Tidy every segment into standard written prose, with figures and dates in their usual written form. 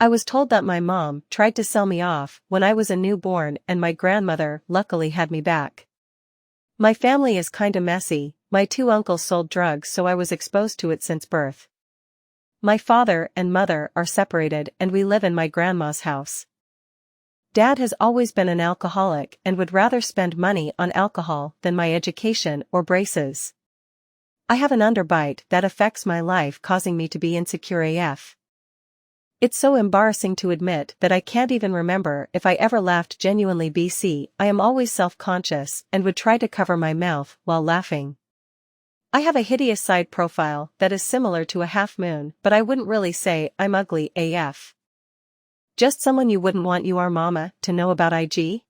I was told that my mom tried to sell me off when I was a newborn and my grandmother luckily had me back. My family is kinda messy, my two uncles sold drugs so I was exposed to it since birth. My father and mother are separated and we live in my grandma's house. Dad has always been an alcoholic and would rather spend money on alcohol than my education or braces. I have an underbite that affects my life, causing me to be insecure AF. It's so embarrassing to admit that I can't even remember if I ever laughed genuinely. I am always self-conscious and would try to cover my mouth while laughing. I have a hideous side profile that is similar to a half moon, but I wouldn't really say I'm ugly AF. Just someone you wouldn't want your mama to know about IG?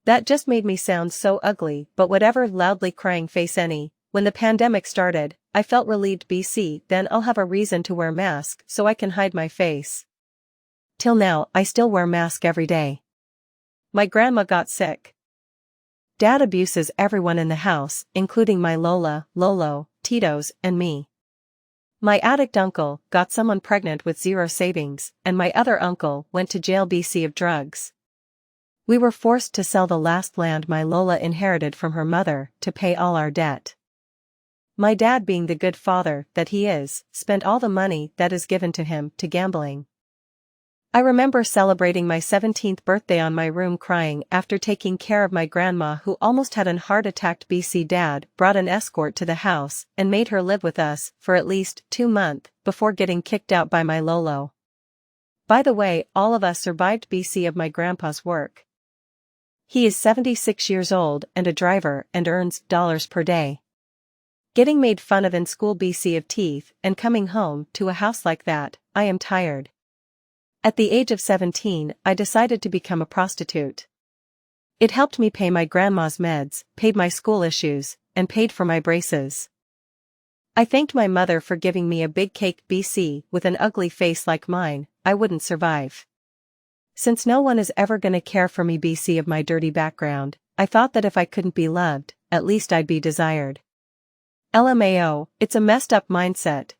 That just made me sound so ugly, but whatever. Loudly crying face any. When the pandemic started, I felt relieved. Then I'll have a reason to wear mask so I can hide my face. Till now, I still wear mask every day. My grandma got sick. Dad abuses everyone in the house, including my Lola, Lolo, Tito's, and me. My addict uncle got someone pregnant with zero savings, and my other uncle went to jail of drugs. We were forced to sell the last land my Lola inherited from her mother to pay all our debt. My dad, being the good father that he is, spent all the money that is given to him to gambling. I remember celebrating my 17th birthday on my room crying after taking care of my grandma who almost had an heart attack. Dad brought an escort to the house and made her live with us for at least 2 months before getting kicked out by my Lolo. By the way, all of us survived of my grandpa's work. He is 76 years old and a driver and earns dollars per day. Getting made fun of in school of teeth and coming home to a house like that, I am tired. At the age of 17, I decided to become a prostitute. It helped me pay my grandma's meds, paid my school issues, and paid for my braces. I thanked my mother for giving me a big cake. With an ugly face like mine, I wouldn't survive. Since no one is ever gonna care for me of my dirty background, I thought that if I couldn't be loved, at least I'd be desired. LMAO, it's a messed up mindset.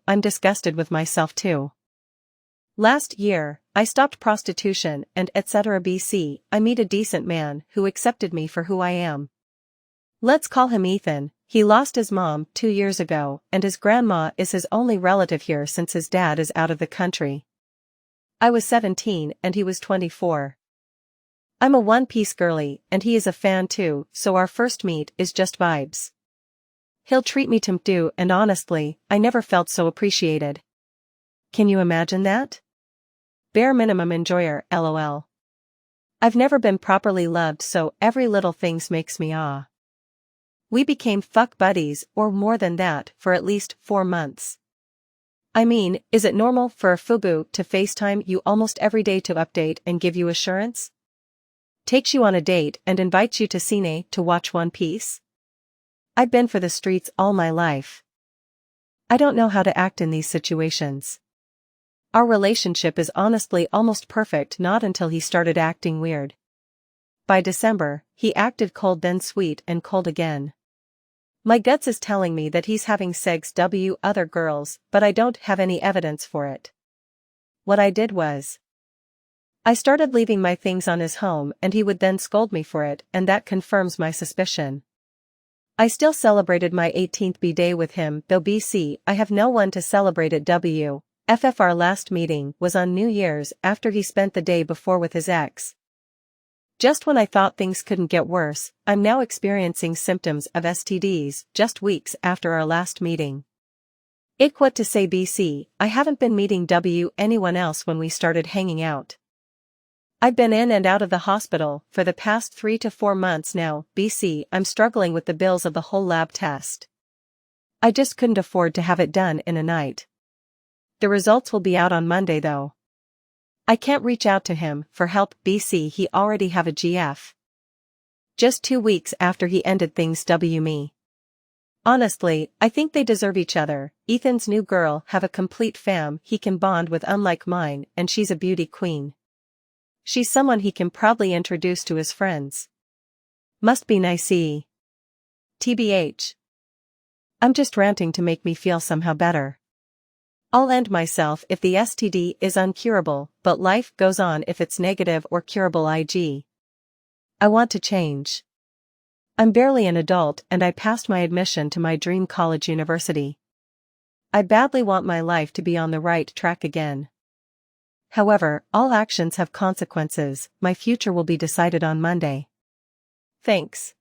I'm disgusted with myself too. Last year, I stopped prostitution and etc. I meet a decent man who accepted me for who I am. Let's call him Ethan. He lost his mom 2 years ago and his grandma is his only relative here since his dad is out of the country. I was 17 and he was 24. I'm a one-piece girly and he is a fan too, so our first meet is just vibes. He'll treat me to and honestly, I never felt so appreciated. Can you imagine that? Bare minimum enjoyer, lol. I've never been properly loved, so every little things makes me ah. We became fuck buddies or more than that for at least 4 months. I mean, is it normal for a FUBU to FaceTime you almost every day to update and give you assurance? Takes you on a date and invites you to Cine to watch One Piece? I've been for the streets all my life. I don't know how to act in these situations. Our relationship is honestly almost perfect, not until he started acting weird. By December, he acted cold, then sweet and cold again. My guts is telling me that he's having sex with other girls, but I don't have any evidence for it. What I did was, I started leaving my things on his home and he would then scold me for it, and that confirms my suspicion. I still celebrated my 18th birthday with him, though I have no one to celebrate it. Our last meeting was on New Year's after he spent the day before with his ex. Just when I thought things couldn't get worse, I'm now experiencing symptoms of STDs just weeks after our last meeting. What to say. I haven't been meeting anyone else when we started hanging out. I've been in and out of the hospital for the past 3 to 4 months now. I'm struggling with the bills of the whole lab test. I just couldn't afford to have it done in a night. The results will be out on Monday though. I can't reach out to him for help. He already have a GF. Just 2 weeks after he ended things. Me. Honestly, I think they deserve each other. Ethan's new girl have a complete fam he can bond with, unlike mine, and she's a beauty queen. She's someone he can proudly introduce to his friends. Must be nice. TBH. I'm just ranting to make me feel somehow better. I'll end myself if the STD is uncurable, but life goes on if it's negative or curable. I want to change. I'm barely an adult and I passed my admission to my dream college university. I badly want my life to be on the right track again. However, all actions have consequences. My future will be decided on Monday. Thanks.